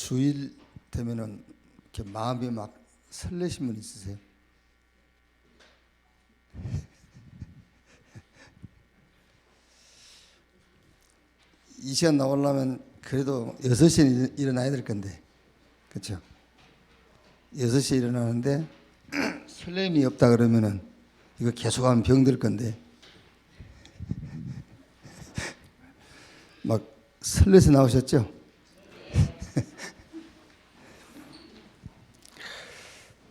주일 되면은 이렇게 마음이 막 설레신 분 있으세요? 이 시간 나오려면 그래도 6시에 일어나야 될 건데, 그렇죠? 6시에 일어나는데 설렘이 없다 그러면은 이거 계속하면 병들 건데 막 설레서 나오셨죠?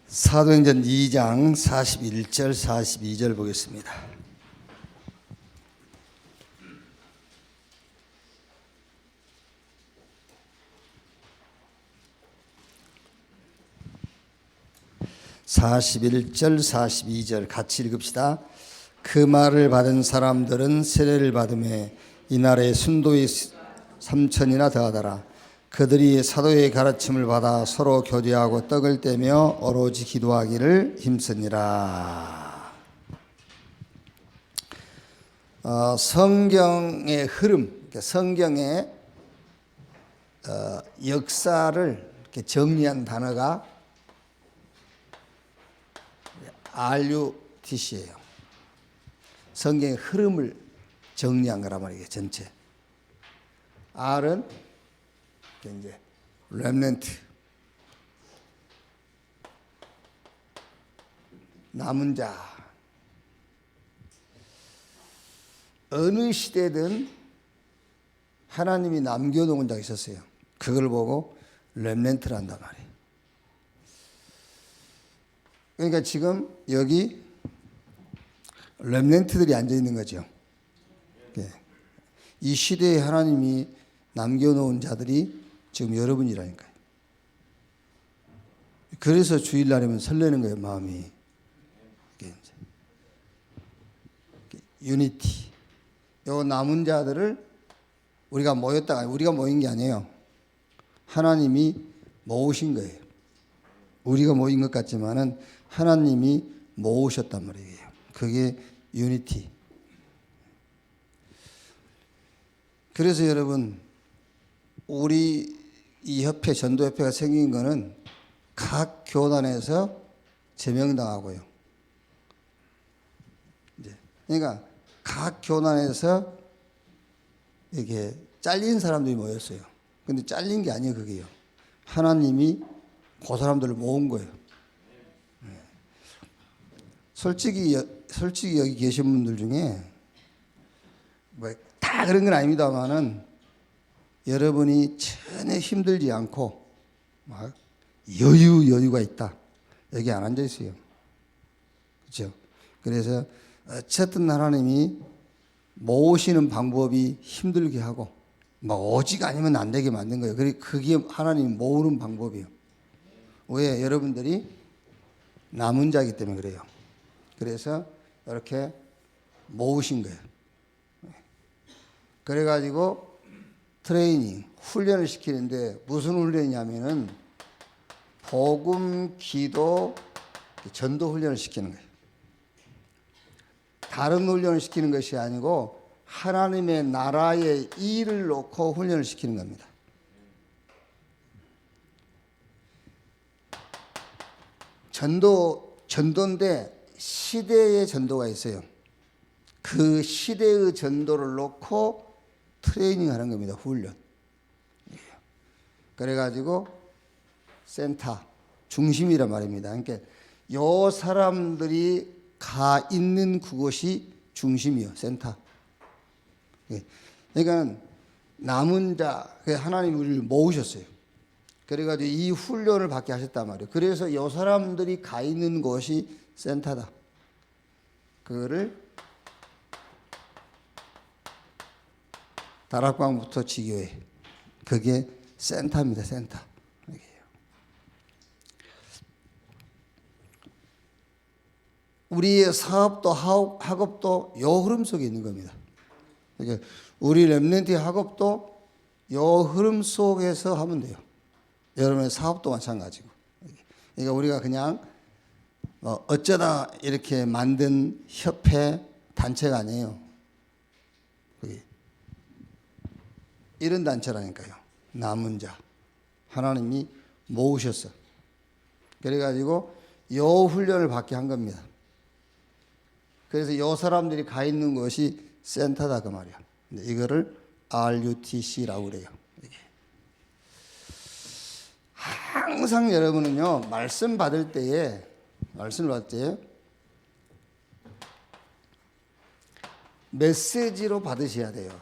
사도행전 2장 41절 42절 보겠습니다. (41절) (42절) 같이 읽읍시다. 그 말을 받은 사람들은 세례를 받음에 이날에 순도의 3천이나 더하더라. 그들이 사도의 가르침을 받아 서로 교제하고 떡을 떼며 오로지 기도하기를 힘쓰니라. 성경의 흐름, 성경의 역사를 이렇게 정리한 단어가 RUTC예요. 성경의 흐름을 정리한 거란 말이에요. 전체. R은 이제 렘넌트, 남은 자. 어느 시대든 하나님이 남겨놓은 자가 있었어요. 그걸 보고 렘넌트를 한단 말이에요. 그러니까 지금 여기 렘넌트들이 앉아 있는 거죠. 이 시대에 하나님이 남겨놓은 자들이 지금 여러분이라니까요. 그래서 주일날이면 설레는 거예요, 마음이. 유니티. 요 남은 자들을 우리가 모였다가, 우리가 모인 게 아니에요. 하나님이 모으신 거예요. 우리가 모인 것 같지만은 하나님이 모으셨단 말이에요. 그게 유니티. 그래서 여러분, 우리 이 협회, 전도협회가 생긴 거는 각 교단에서 제명당하고요. 그러니까 각 교단에서 이렇게 잘린 사람들이 모였어요. 근데 잘린 게 아니에요, 그게요. 하나님이 그 사람들을 모은 거예요. 솔직히 여기 계신 분들 중에 뭐 다 그런 건 아닙니다만은 여러분이 전혀 힘들지 않고 막 여유가 있다. 여기 안 앉아 있어요. 그렇죠? 그래서 어쨌든 하나님이 모으시는 방법이 힘들게 하고 막 오직 아니면 안 되게 만든 거예요. 그게 하나님이 모으는 방법이에요. 왜? 여러분들이 남은 자이기 때문에 그래요. 그래서 이렇게 모으신 거예요. 그래가지고 트레이닝, 훈련을 시키는데 무슨 훈련이냐면은 복음, 기도, 전도 훈련을 시키는 거예요. 다른 훈련을 시키는 것이 아니고 하나님의 나라의 일을 놓고 훈련을 시키는 겁니다. 전도인데 시대의 전도가 있어요. 그 시대의 전도를 놓고 트레이닝 하는 겁니다. 훈련. 그래가지고 센터, 중심이란 말입니다. 그러니까 요 사람들이 가 있는 그곳이 중심이요. 센터. 그러니까 남은 자, 하나님이 우리를 모으셨어요. 그래가지고 이 훈련을 받게 하셨단 말이에요. 그래서 요 사람들이 가 있는 곳이 센터다. 그거를 다락방부터 지교회, 그게 센터입니다. 센터. 우리의 사업도 학업도 요 흐름 속에 있는 겁니다. 그러니까 우리 렘넌트의 학업도 요 흐름 속에서 하면 돼요. 여러분의 사업도 마찬가지고. 그러니까 우리가 그냥 어쩌다 이렇게 만든 협회, 단체가 아니에요. 이런 단체라니까요. 남은 자. 하나님이 모으셨어. 그래가지고 요 훈련을 받게 한 겁니다. 그래서 요 사람들이 가 있는 곳이 센터다 그 말이야. 이거를 RUTC라고 그래요. 항상 여러분은요, 말씀을 받을 때에 메시지로 받으셔야 돼요.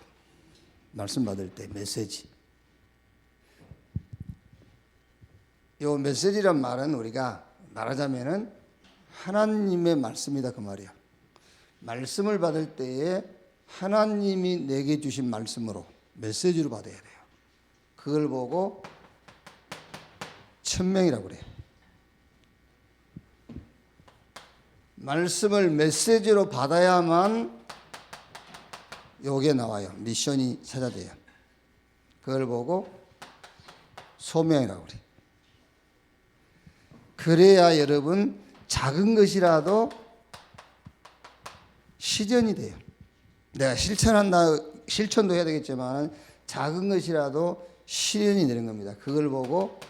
말씀 받을 때 메시지. 요 메시지란 말은 우리가 말하자면은 하나님의 말씀이다 그 말이야. 말씀을 받을 때에 하나님이 내게 주신 말씀으로 메시지로 받아야 돼요. 그걸 보고 천명이라고 그래요. 말씀을 메시지로 받아야만 요게 나와요. 미션이 찾아져요. 그걸 보고 소명이라고 그래요. 그래야 여러분 작은 것이라도 실현이 돼요. 내가 실천도 해야 되겠지만 작은 것이라도 실현이 되는 겁니다. 그걸 보고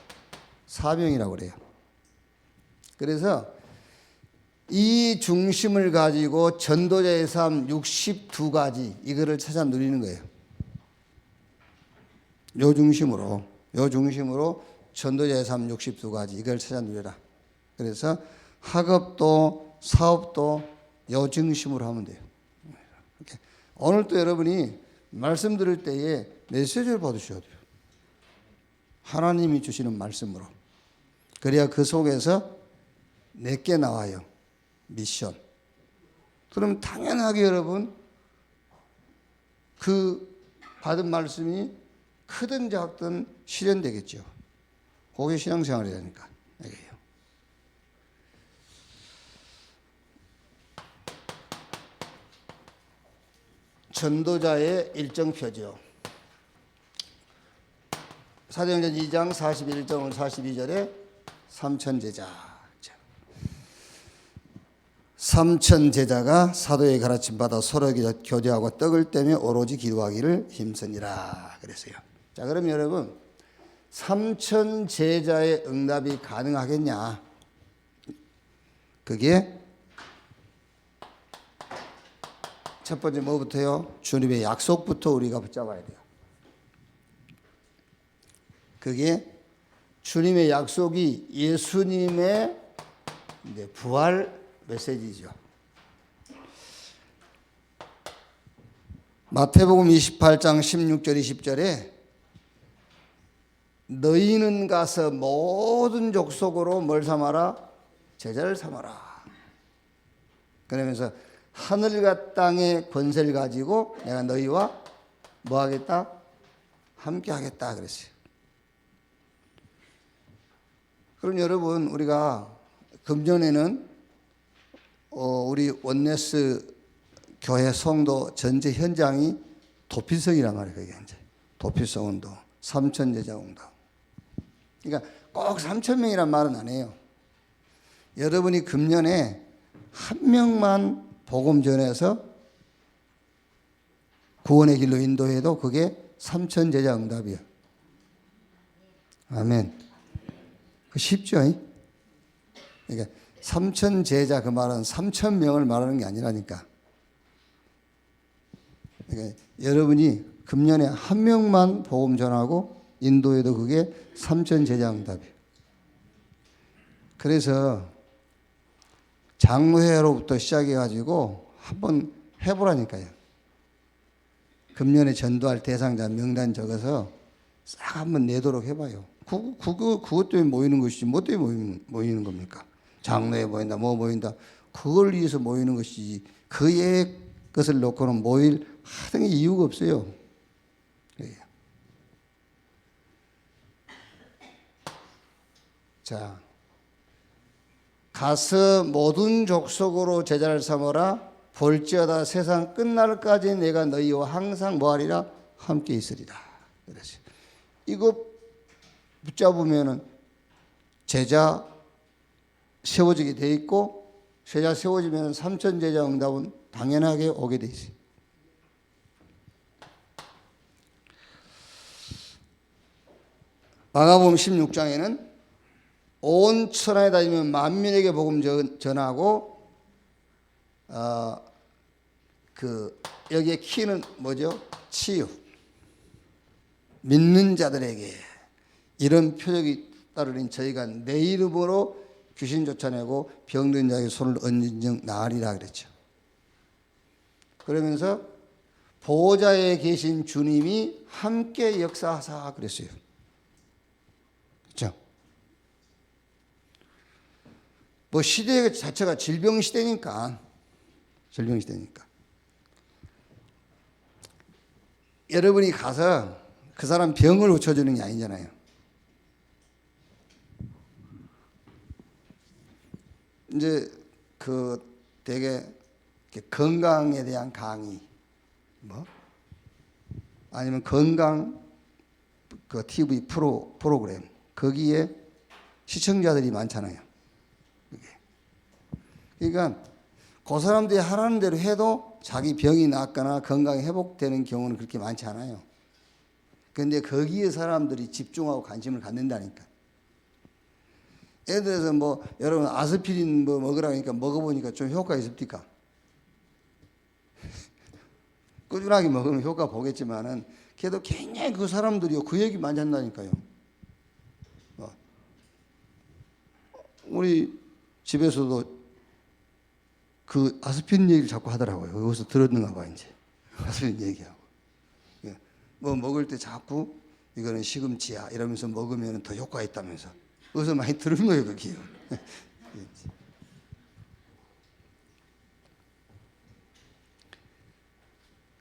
사명이라고 그래요. 그래서 이 중심을 가지고 전도자의 삶 62가지 이거를 찾아 누리는 거예요. 요 중심으로 전도자의 삶 62가지 이걸 찾아 누려라. 그래서 학업도 사업도 요 중심으로 하면 돼요. 오늘 또 여러분이 말씀 들을 때에 메시지를 받으셔야 돼요. 하나님이 주시는 말씀으로. 그래야 그 속에서 내게 나와요. 미션. 그럼 당연하게 여러분 그 받은 말씀이 크든 작든 실현되겠죠. 그게 신앙생활이라니까. 이게요. 전도자의 일정표죠. 사도행전 2장 41절 42절에 삼천제자. 삼천제자가 사도의 가르침 받아 서로 교제하고 떡을 떼며 오로지 기도하기를 힘쓰니라 그랬어요. 자, 그럼 여러분 삼천제자의 응답이 가능하겠냐? 그게 첫 번째 뭐부터요? 주님의 약속부터 우리가 붙잡아야 돼요. 그게 주님의 약속이 예수님의 이제 부활 메시지죠. 마태복음 28장 16절 20절에 너희는 가서 모든 족속으로 뭘 삼아라? 제자를 삼아라. 그러면서 하늘과 땅의 권세를 가지고 내가 너희와 뭐 하겠다? 함께 하겠다 그랬어요. 그럼 여러분 우리가 금년에는 우리 원네스 교회 성도 전체 현장이 도피성이란 말이에요. 그게 이제 도피성 운동, 삼천제자 운동. 그러니까 꼭 3,000명이란 말은 안 해요. 여러분이 금년에 한 명만 복음 전해서 구원의 길로 인도해도 그게 삼천제자 응답이에요. 아멘. 그 쉽죠? 그러니까 삼천제자 그 말은 3,000명을 말하는 게 아니라니까. 그러니까 여러분이 금년에 한 명만 복음 전하고 인도해도 그게 삼천제자 응답이에요. 그래서 장로회로부터 시작해가지고 한번 해보라니까요. 금년에 전도할 대상자 명단 적어서 싹 한번 내도록 해봐요. 그것 때문에 모이는 것이지 뭐 때문에 모이는 겁니까? 장로회 모인다 뭐 모인다 그걸 위해서 모이는 것이지 그의 것을 놓고는 모일 하등의 이유가 없어요. 자, 가서 모든 족속으로 제자를 삼으라. 볼지어다 세상 끝날까지 내가 너희와 항상 뭐하리라? 함께 있으리라. 그랬어요. 이거 붙잡으면은 제자 세워지게 돼 있고 제자 세워지면 삼천제자 응답은 당연하게 오게 돼 있어요. 마가복음 16장에는 온 천하에 다니면 만민에게 복음 전하고 여기에 키는 뭐죠? 치유. 믿는 자들에게 이런 표적이 따르니 저희가 내 이름으로 귀신 쫓아내고 병든 자에게 손을 얹은 즉 나으리라 그랬죠. 그러면서 보좌에 계신 주님이 함께 역사하사 그랬어요. 그렇죠? 뭐 시대 자체가 질병 시대니까 여러분이 가서 그 사람 병을 고쳐주는 게 아니잖아요. 이제 되게 건강에 대한 강의 아니면 건강 TV 프로그램 거기에 시청자들이 많잖아요. 그러니까 그 사람들이 하라는 대로 해도 자기 병이 낫거나 건강이 회복되는 경우는 그렇게 많지 않아요. 그런데 거기에 사람들이 집중하고 관심을 갖는다니까. 예를 들어서 뭐 여러분 아스피린 뭐 먹으라고 하니까 먹어보니까 좀 효과 있습니까? 꾸준하게 먹으면 효과 보겠지만은 그래도 굉장히 그 사람들이요 그 얘기 많이 한다니까요. 우리 집에서도 그 아스피린 얘기를 자꾸 하더라고요. 여기서 들었는가 봐 이제 아스피린 얘기하고 뭐 먹을 때 자꾸 이거는 시금치야 이러면서 먹으면 더 효과가 있다면서 어디서 많이 들은 거예요 그게요.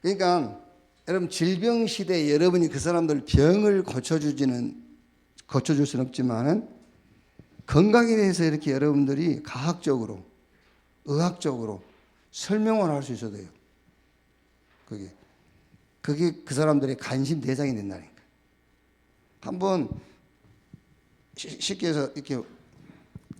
그러니까 여러분 질병 시대에 여러분이 그 사람들 병을 고쳐줄 수는 없지만은 건강에 대해서 이렇게 여러분들이 과학적으로 의학적으로 설명을 할 수 있어야 돼요. 그게 그 사람들의 관심 대상이 된다니까. 한번 쉽게 해서 이렇게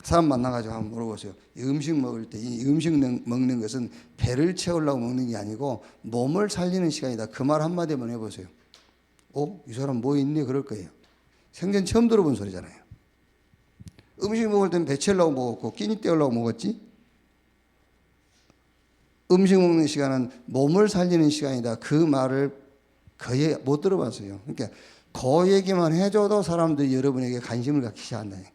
사람 만나가지고 한번 물어보세요. 이 음식 먹을 때 이 음식 먹는 것은 배를 채우려고 먹는 게 아니고 몸을 살리는 시간이다. 그 말 한마디만 해보세요. 이 사람 뭐 있네 그럴 거예요. 생전 처음 들어본 소리잖아요. 음식 먹을 때는 배 채우려고 먹었고 끼니 때우려고 먹었지. 음식 먹는 시간은 몸을 살리는 시간이다. 그 말을 거의 못 들어봤어요. 그러니까 그 얘기만 해줘도 사람들이 여러분에게 관심을 갖기 시작한다니까.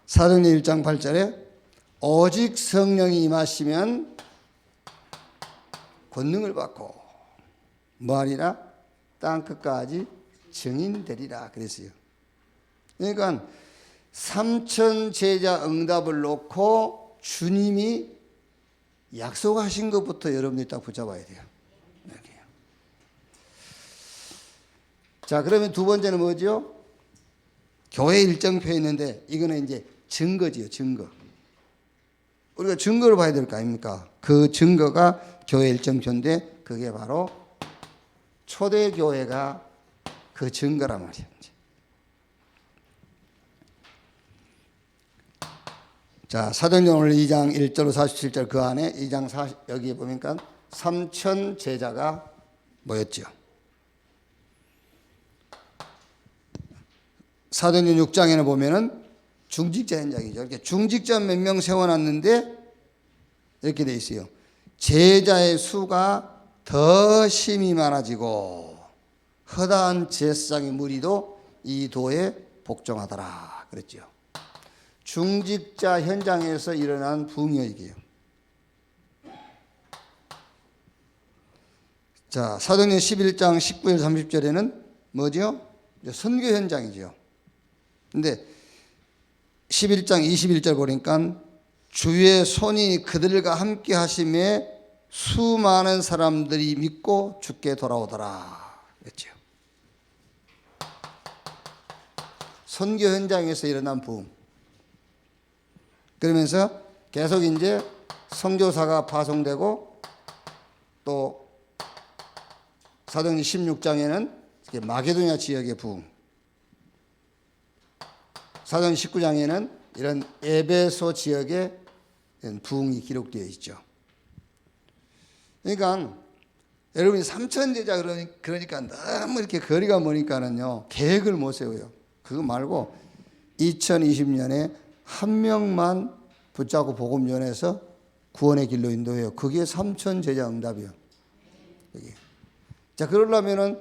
사도행전 1장 8절에 오직 성령이 임하시면 권능을 받고 뭐하리라? 땅끝까지 증인되리라 그랬어요. 그러니까 3천 제자 응답을 놓고 주님이 약속하신 것부터 여러분들이 딱 붙잡아야 돼요. 이렇게요. 자, 그러면 두 번째는 뭐죠? 교회 일정표에 있는데 이거는 이제 증거지요, 증거. 우리가 증거를 봐야 될 거 아닙니까? 그 증거가 교회 일정표인데 그게 바로 초대교회가 그 증거란 말이에요. 자, 사도행전 오늘 2장 1절로 47절 그 안에 2장 40 여기에 보니까 3천 제자가 모였죠. 사도행전 6장에는 보면은 중직자 현장이죠. 이렇게 중직자 몇 명 세워놨는데 이렇게 돼 있어요. 제자의 수가 더 심히 많아지고 허다한 제사장의 무리도 이 도에 복종하더라 그랬죠. 중직자 현장에서 일어난 부흥이요 이게요. 자, 사도행전 11장 19절 30절에는 뭐죠? 선교 현장이죠. 근데 11장 21절 보니까 주의 손이 그들과 함께 하심에 수많은 사람들이 믿고 주께 돌아오더라 그랬죠. 선교 현장에서 일어난 부흥. 그러면서 계속 이제 선교사가 파송되고 또 사도행전 16장에는 마게도냐 지역의 부흥, 사도행전 19장에는 이런 에베소 지역의 부흥이 기록되어 있죠. 그러니까 여러분이 삼천제자 그러니까 너무 이렇게 거리가 머니까는요 계획을 못 세워요. 그거 말고 2020년에 한 명만 붙잡고 복음 전해서 구원의 길로 인도해요. 그게 삼천제자 응답이요. 그게. 자, 그러려면은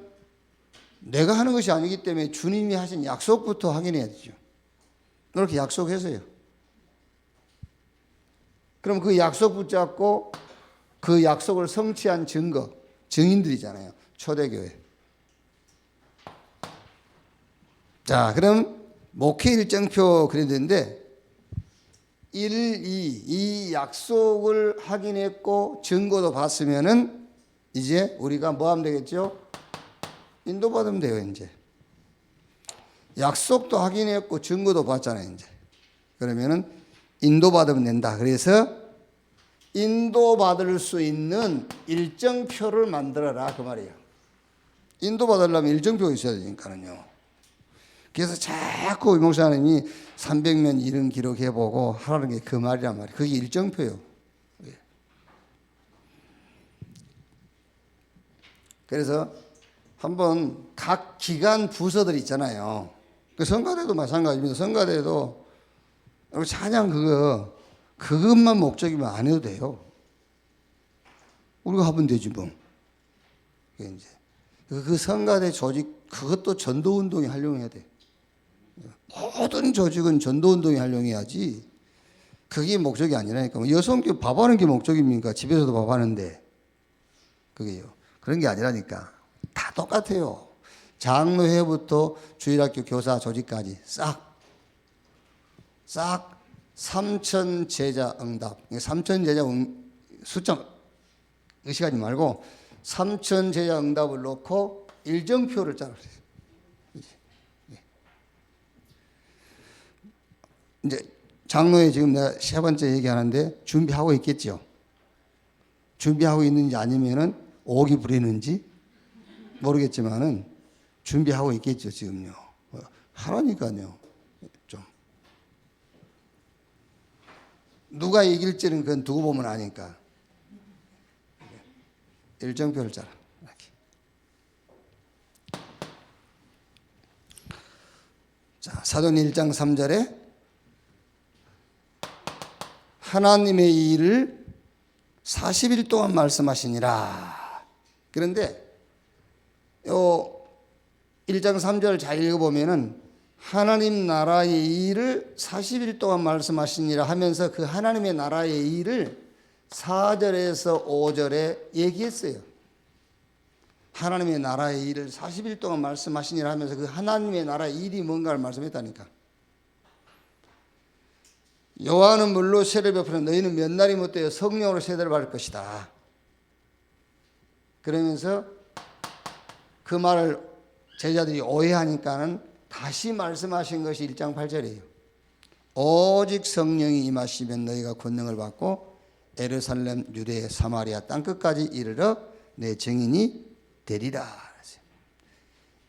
내가 하는 것이 아니기 때문에 주님이 하신 약속부터 확인해야 되죠. 그렇게 약속해서요. 그럼 그 약속 붙잡고 그 약속을 성취한 증거, 증인들이잖아요. 초대교회. 자, 그럼 목회 일정표 그래야 되는데 1, 2, 이 약속을 확인했고 증거도 봤으면은 이제 우리가 뭐 하면 되겠죠? 인도받으면 돼요, 이제. 약속도 확인했고 증거도 봤잖아요, 이제. 그러면은 인도받으면 된다. 그래서 인도받을 수 있는 일정표를 만들어라 그 말이에요. 인도받으려면 일정표가 있어야 되니까요. 그래서 자꾸 목사님이 300년 이름 기록해보고 하라는 게 그 말이란 말이에요. 그게 일정표예요. 그래서 한번 각 기관 부서들 있잖아요. 그 성가대도 마찬가지입니다. 성가대도 찬양 그것만 목적이면 안 해도 돼요. 우리가 하면 되지 뭐. 이제 그 성가대 조직 그것도 전도운동에 활용해야 돼. 모든 조직은 전도운동에 활용해야지. 그게 목적이 아니라니까. 여성교 밥하는 게 목적입니까? 집에서도 밥하는데 그게요. 그런 게 아니라니까. 다 똑같아요. 장로회부터 주일학교 교사 조직까지 싹 3천 제자 응답. 3천 제자 숫자 의식하지 말고 3천 제자 응답을 놓고 일정표를 짜라. 이제 장로회 지금 내가 세 번째 얘기하는데 준비하고 있겠죠. 준비하고 있는지 아니면은 오기 부리는지 모르겠지만은 준비하고 있겠죠 지금요. 하라니까요. 좀 누가 이길지는 그건 두고 보면 아니까. 일정표를 짜라. 이렇게. 자, 사도행 1장 3절에 하나님의 일을 40일 동안 말씀하시니라. 그런데 요 1장 3절 잘 읽어보면은 하나님 나라의 일을 40일 동안 말씀하시니라 하면서 그 하나님의 나라의 일을 4절에서 5절에 얘기했어요. 하나님의 나라의 일을 40일 동안 말씀하시니라 하면서 그 하나님의 나라의 일이 뭔가를 말씀했다니까. 여호와는 물로 세례를 베푸는 너희는 몇 날이 못되어 성령으로 세례를 받을 것이다. 그러면서 그 말을 제자들이 오해하니까는 다시 말씀하신 것이 1장 8절이에요. 오직 성령이 임하시면 너희가 권능을 받고 예루살렘, 유대, 사마리아 땅끝까지 이르러 내 증인이 되리라.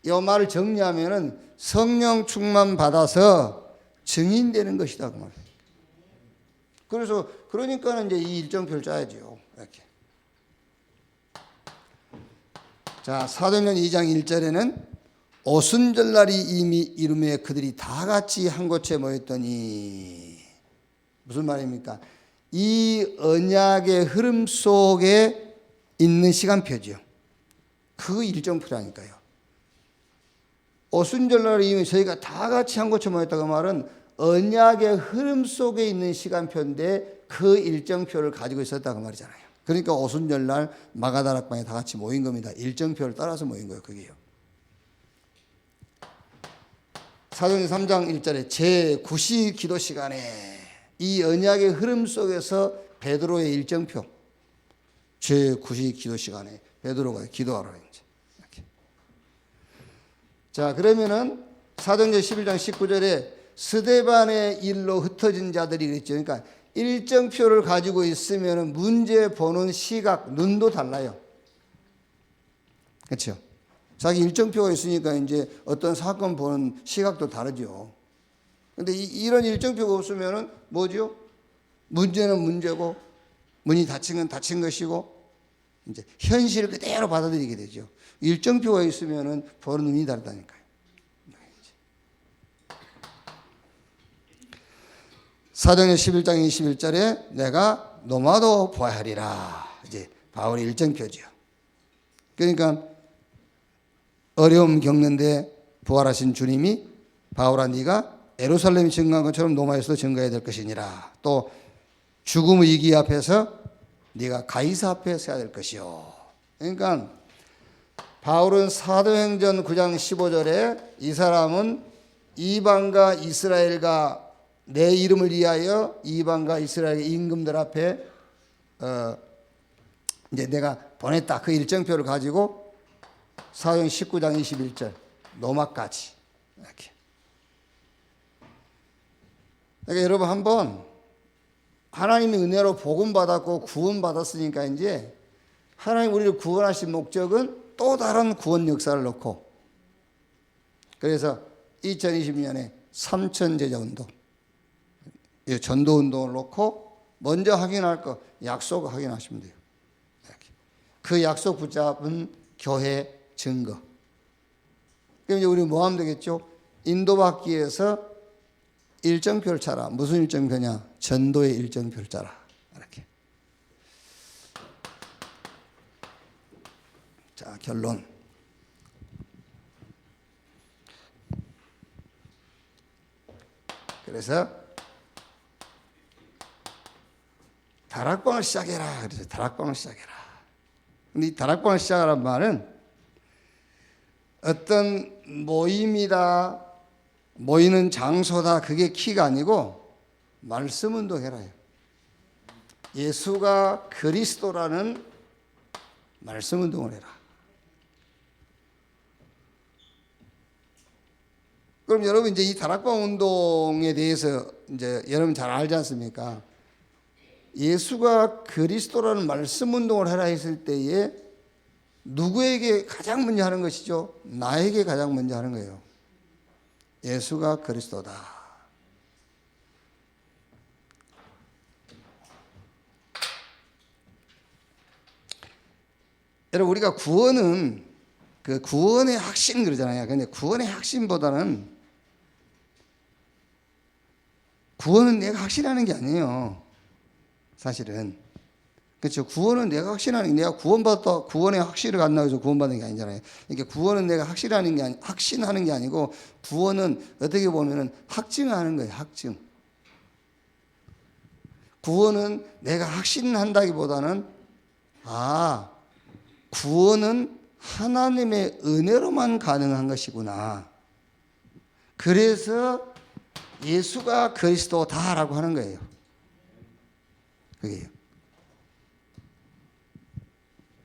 이 말을 정리하면은 성령 충만 받아서 증인되는 것이다 그 말이에요. 그래서 그러니까는 이제 이 일정표를 짜야죠. 이렇게. 자, 사도행전 2장 1절에는 오순절날이 이미 이름에 그들이 다 같이 한 곳에 모였더니 무슨 말입니까? 이 언약의 흐름 속에 있는 시간표죠. 그 일정표라니까요. 오순절날이 이미 저희가 다 같이 한 곳에 모였다 그 말은 언약의 흐름 속에 있는 시간표인데 그 일정표를 가지고 있었다 그 말이잖아요. 그러니까 오순절날 마가다락방에 다 같이 모인 겁니다. 일정표를 따라서 모인 거예요. 그게요. 사도행전 3장 1절에 제9시 기도 시간에 이 언약의 흐름 속에서 베드로의 일정표 제9시 기도 시간에 베드로가 기도하러 이제 이렇게. 자, 그러면은 사도행전 11장 19절에 스데반의 일로 흩어진 자들이 그랬죠. 그러니까 일정표를 가지고 있으면 문제 보는 시각, 눈도 달라요. 그렇죠? 자기 일정표가 있으니까 이제 어떤 사건 보는 시각도 다르죠. 근데 이런 일정표가 없으면은 뭐죠? 문제는 문제고, 문이 닫힌 건 닫힌 것이고, 이제 현실을 그대로 받아들이게 되죠. 일정표가 있으면은 보는 눈이 다르다니까요. 사도행전 11장 21절에 내가 노마도 보아하리라. 이제 바울의 일정표죠. 그러니까 어려움 겪는데 부활하신 주님이 바울아 네가 예루살렘 증거한 것처럼 로마에서도 증거해야 될 것이니라. 또 죽음의 위기 앞에서 네가 가이사 앞에 서야 될 것이요. 그러니까 바울은 사도행전 9장 15절에 이 사람은 이방과 이스라엘과 내 이름을 위하여 이방과 이스라엘의 임금들 앞에 이제 내가 보냈다. 그 일정표를 가지고 사도행전 19장 21절 로마까지 이렇게. 그러니까 여러분 한번 하나님의 은혜로 복음 받았고 구원 받았으니까 이제 하나님 우리를 구원하신 목적은 또 다른 구원 역사를 놓고, 그래서 2020년에 3천 제자 운동, 전도 운동을 놓고 먼저 확인할 거 약속 확인하시면 돼요. 그 약속 붙잡은 교회 증거. 그럼 이제 우리 뭐 하면 되겠죠? 인도받기 위해서 일정표를 짜라. 무슨 일정표냐? 전도의 일정표를 짜라. 이렇게. 자, 결론. 그래서 다락방을 시작해라. 그래서 다락방을 시작해라. 근데 이 다락방을 시작하란 말은 어떤 모임이다, 모이는 장소다, 그게 키가 아니고 말씀 운동해라요. 예수가 그리스도라는 말씀 운동을 해라. 그럼 여러분 이제 이 다락방 운동에 대해서 이제 여러분 잘 알지 않습니까? 예수가 그리스도라는 말씀 운동을 해라 했을 때에 누구에게 가장 먼저 하는 것이죠? 나에게 가장 먼저 하는 거예요. 예수가 그리스도다. 여러분 우리가 구원은 그 구원의 확신 그러잖아요. 근데 구원의 확신보다는 구원은 내가 확신하는 게 아니에요. 사실은. 그렇죠. 구원은 내가 확신하는 게, 내가 구원받았다, 구원의 확신을 갖나 해서 구원받는 게 아니잖아요. 그러니까 구원은 내가 확신하는 게 아니고, 구원은 어떻게 보면은 확증하는 거예요. 확증. 구원은 내가 확신한다기보다는, 구원은 하나님의 은혜로만 가능한 것이구나. 그래서 예수가 그리스도다라고 하는 거예요. 그게요.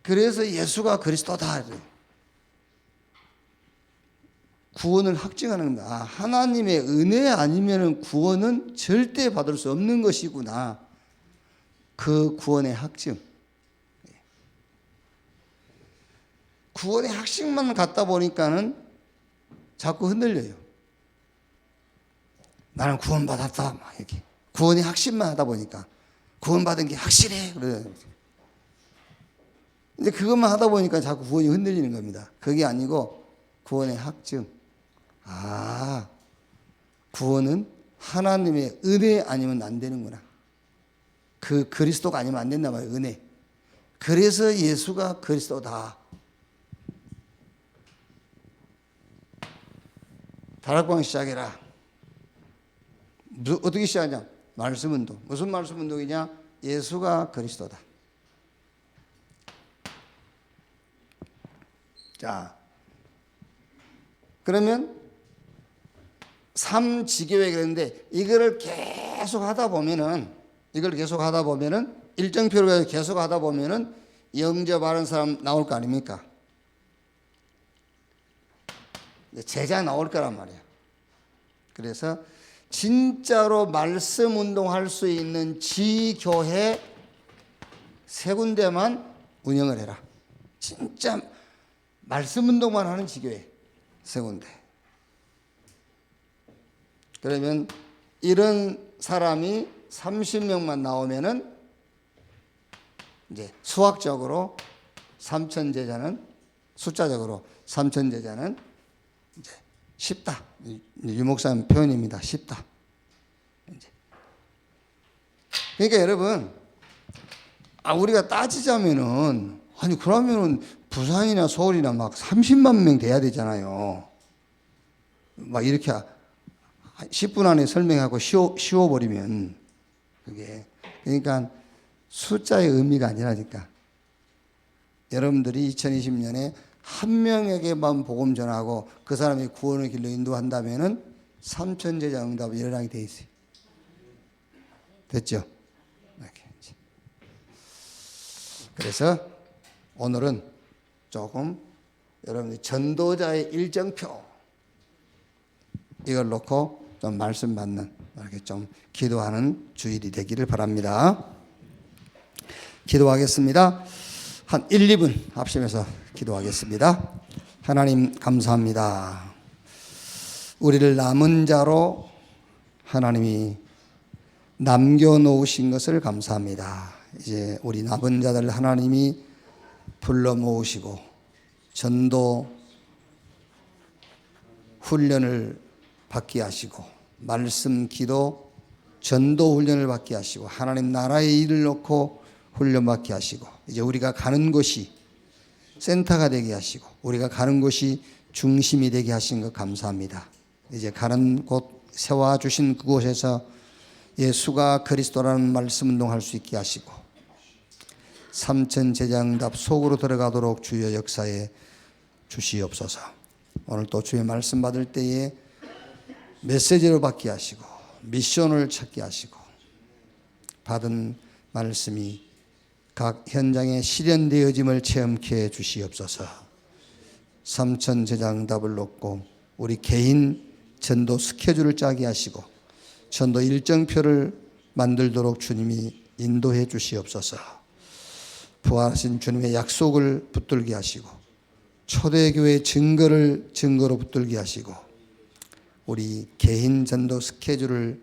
그래서 예수가 그리스도다. 구원을 확증하는 겁니다. 하나님의 은혜 아니면 구원은 절대 받을 수 없는 것이구나. 그 구원의 확증. 구원의 확신만 갖다 보니까는 자꾸 흔들려요. 나는 구원받았다. 막 이렇게. 구원의 확신만 하다 보니까. 구원받은 게 확실해. 그래요. 근데 그것만 하다 보니까 자꾸 구원이 흔들리는 겁니다. 그게 아니고 구원의 확증. 구원은 하나님의 은혜 아니면 안 되는구나. 그 그리스도가 아니면 안 된단 말이에요. 은혜. 그래서 예수가 그리스도다. 다락방 시작해라. 어떻게 시작하냐? 말씀 운동. 무슨 말씀 운동이냐? 예수가 그리스도다. 자, 그러면 3지교회 그랬는데 이거를 계속 하다 보면은 일정표를 계속 하다 보면은 영접하는 사람 나올 거 아닙니까? 제자 나올 거란 말이에요. 그래서 진짜로 말씀 운동할 수 있는 지교회 3군데만 운영을 해라. 진짜 말씀 운동만 하는 지교회 3군데. 그러면 이런 사람이 30명만 나오면은 이제 수학적으로 삼천 제자는 숫자적으로 삼천 제자는 이제 쉽다. 유목사님 표현입니다. 쉽다. 이제. 그러니까 여러분, 우리가 따지자면은 아니 그러면은 부산이나 서울이나 막 30만 명 돼야 되잖아요. 막 이렇게 10분 안에 설명하고 쉬워버리면 그게 그러니까 숫자의 의미가 아니라니까. 여러분들이 2020년에 한 명에게만 복음 전하고 그 사람이 구원의 길로 인도한다면은 3천 제자 응답이 일어나게 돼 있어요. 됐죠? 이렇게. 그래서 오늘은 조금 여러분들 전도자의 일정표 이걸 놓고 좀 말씀 받는 이렇게 좀 기도하는 주일이 되기를 바랍니다. 기도하겠습니다. 한 1, 2분 합심해서 기도하겠습니다. 하나님 감사합니다. 우리를 남은 자로 하나님이 남겨놓으신 것을 감사합니다. 이제 우리 남은 자들 하나님이 불러 모으시고 전도 훈련을 받게 하시고 말씀 기도 전도 훈련을 받게 하시고 하나님 나라의 일을 놓고 훈련 받게 하시고 이제 우리가 가는 곳이 센터가 되게 하시고 우리가 가는 곳이 중심이 되게 하신 것 감사합니다. 이제 가는 곳 세워주신 그곳에서 예수가 그리스도라는 말씀 운동할 수 있게 하시고 삼천 제자응답 속으로 들어가도록 주여 역사에 주시옵소서. 오늘 또 주의 말씀 받을 때에 메시지로 받게 하시고 미션을 찾게 하시고 받은 말씀이 각 현장에 실현되어짐을 체험케 해 주시옵소서. 삼천 제자응답을 놓고 우리 개인 전도 스케줄을 짜게 하시고 전도 일정표를 만들도록 주님이 인도해 주시옵소서. 부활하신 주님의 약속을 붙들게 하시고 초대교회 증거로 붙들게 하시고 우리 개인 전도 스케줄을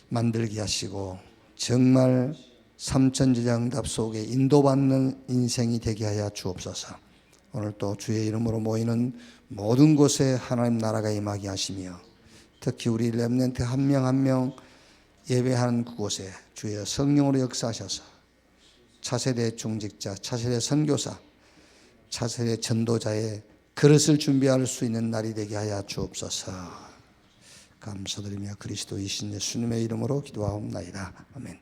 만들게 하시고 정말 삼천제자응답 속에 인도받는 인생이 되게 하여 주옵소서. 오늘 또 주의 이름으로 모이는 모든 곳에 하나님 나라가 임하게 하시며 특히 우리 렘넌트 한 명 한 명 예배하는 그곳에 주의 성령으로 역사하셔서 차세대 중직자, 차세대 선교사, 차세대 전도자의 그릇을 준비할 수 있는 날이 되게 하여 주옵소서. 감사드리며 그리스도이신 예수님의 이름으로 기도하옵나이다. 아멘.